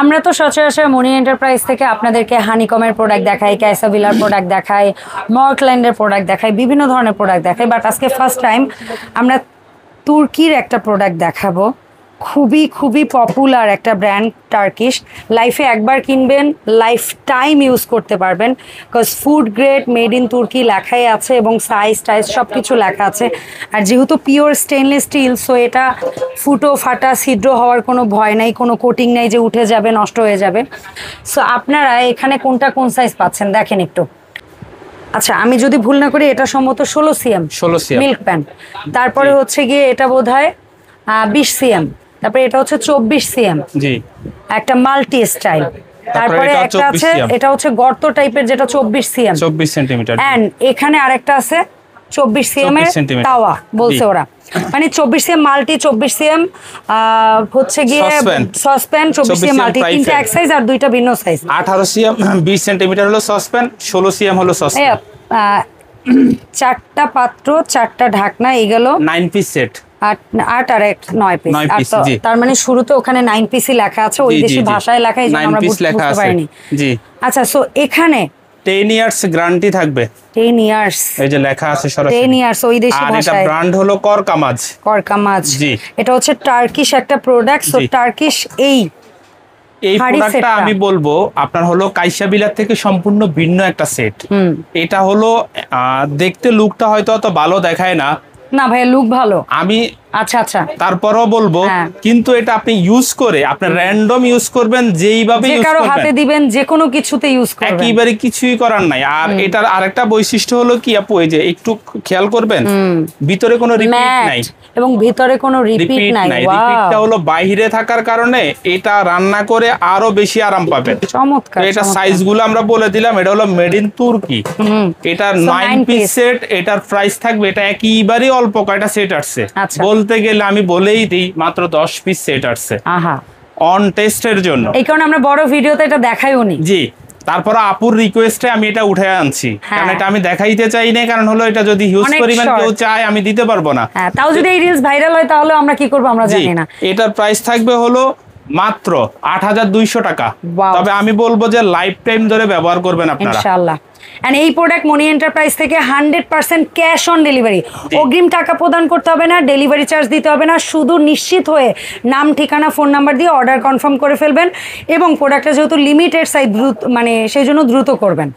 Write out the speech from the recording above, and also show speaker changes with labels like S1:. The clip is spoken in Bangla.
S1: আমরা তো সচরাচর মনি এন্টারপ্রাইজ থেকে আপনাদেরকে হানিকমের প্রোডাক্ট দেখাই, ক্যাসাভিলার প্রোডাক্ট দেখাই, মর্কল্যান্ডের প্রোডাক্ট দেখাই, বিভিন্ন ধরনের প্রোডাক্ট দেখাই। বাট আজকে ফার্স্ট টাইম আমরা তুর্কির একটা প্রোডাক্ট দেখাবো, খুবই খুবই পপুলার একটা ব্র্যান্ড টার্কিশ। লাইফে একবার কিনবেন, লাইফ টাইম ইউজ করতে পারবেন, because food grade, made in তুর্কি লেখাই আছে এবং সাইজ টাইজ সব কিছু লেখা আছে। আর যেহেতু পিওর স্টেনলেস স্টিল, সো এটা ফুটো ফাটা ছিদ্র হওয়ার কোনো ভয় নাই, কোনো কোটিং নাই যে উঠে যাবে, নষ্ট হয়ে যাবে। সো আপনারা এখানে কোনটা কোন সাইজ পাচ্ছেন দেখেন একটু। আচ্ছা, আমি যদি ভুল না করি এটা সম্ভবত 16 সিএম মিল্ক প্যান, তারপরে হচ্ছে গিয়ে এটা বোধ হয় 20 সিএম, তারপরে এটা হচ্ছে 24 সিএম, জি একটা মাল্টি স্টাইল। তারপরে একটা আছে এটা হচ্ছে গর্ত টাইপের, যেটা 24 সিএম 24 সেন্টিমিটার, এন্ড এখানে আরেকটা আছে 24 সিএম এর তাওয়া বলছে ওরা, মানে 24 সিএম মাল্টি, 24 সিএম হচ্ছে গিয়ে সসপ্যান, 24 সিএম মাল্টি, তিনটা এক সাইজ আর দুইটা ভিন্ন সাইজ। 18 সিএম 20 সেন্টিমিটার হলো সসপ্যান, 16 সিএম হলো সসপ্যান। চারটা পাত্র, চারটা ঢাকনা, এই গেল 9 পিস সেট, 8 আর 9 পিস। তার মানে শুরুতে ওখানে 9 পিসই লেখা আছে, ওই দেশি ভাষায় লেখা, এই জন্য আমরা বুঝতে পারিনি। জি আচ্ছা, সো এখানে 10 ইয়ার্স গ্যারান্টি থাকবে। 10 ইয়ার্স এই যে লেখা আছে সরাসরি 10 ইয়ার্স ওই দেশি ভাষায়। আর এটা ব্র্যান্ড হলো করকামাজ। করকামাজ, জি এটা হচ্ছে টার্কিশ একটা প্রোডাক্ট। সো টার্কিশ এই প্রোডাক্টটা আমি বলবো আপনার হলো কাইসাবিলার থেকে সম্পূর্ণ ভিন্ন একটা সেট। এটা হলো দেখতে লুকটা হয়তো অত ভালো দেখায় না, না ভাই লুক ভালো, আমি আচ্ছা আচ্ছা তারপরও বলবো, কিন্তু এটা আপনি ইউজ করে আপনি র্যান্ডম ইউজ করবেন, যেইভাবে ইউজ করবেন, হাতে দিবেন, যে কোনো কিছুতে ইউজ করবেন, একেবারে কিছুই করার নাই। আর এটার আরেকটা বৈশিষ্ট্য হলো কি আপু, এই যে একটু খেয়াল করবেন, ভিতরে কোনো রিপিট নাই এবং ভিতরে কোনো রিপিট নাই। রিপিটটা হলো বাইরে থাকার কারণে এটা রান্না করে আরো বেশি আরাম পাবেন। চমৎকার। এটা সাইজগুলো আমরা বলে দিলাম, এটা হলো মেড ইন তুর্কি, এটা 9 পিস সেট, এটার প্রাইস থাকবে, এটা একেবারে অল্প কয়টা সেট আসছে, বলতে গেলে আমি বলেই দিই মাত্র 10 পিস সেট আসছে অন টেস্টের জন্য, এই কারণে আমরা বড় ভিডিওতে এটা দেখাইও নি। জি, তারপর আপুর রিকোয়েস্টে আমি এটা উঠে আনছি, কারণ এটা আমি দেখাইতে চাই না, কারণ হলো এটা যদি হিউজ পরিমাণ কেউ চায় আমি দিতে পারবো না। তাও যদি এই রিলস ভাইরাল হয় তাহলে আমরা কি করব আমরা জানি না। এটার প্রাইস থাকবে হলো মাত্র 8200 টাকা, তবে আমি বলবো যে লাইফ টাইম ধরে ব্যবহার করবেন আপনারা ইনশাআল্লাহ। এন্ড এই প্রোডাক্ট মনি এন্টারপ্রাইজ থেকে 100% ক্যাশ অন ডেলিভারি, অগ্রিম টাকা প্রদান করতে হবে না, ডেলিভারি চার্জ দিতে হবে না, শুধু নিশ্চিত হয়ে নাম, ঠিকানা, ফোন নাম্বার দিয়ে অর্ডার কনফার্ম করে ফেলবেন। এবং প্রোডাক্টটা যেহেতু লিমিটেড সাইজ, মানে সেই জন্য দ্রুত করবেন।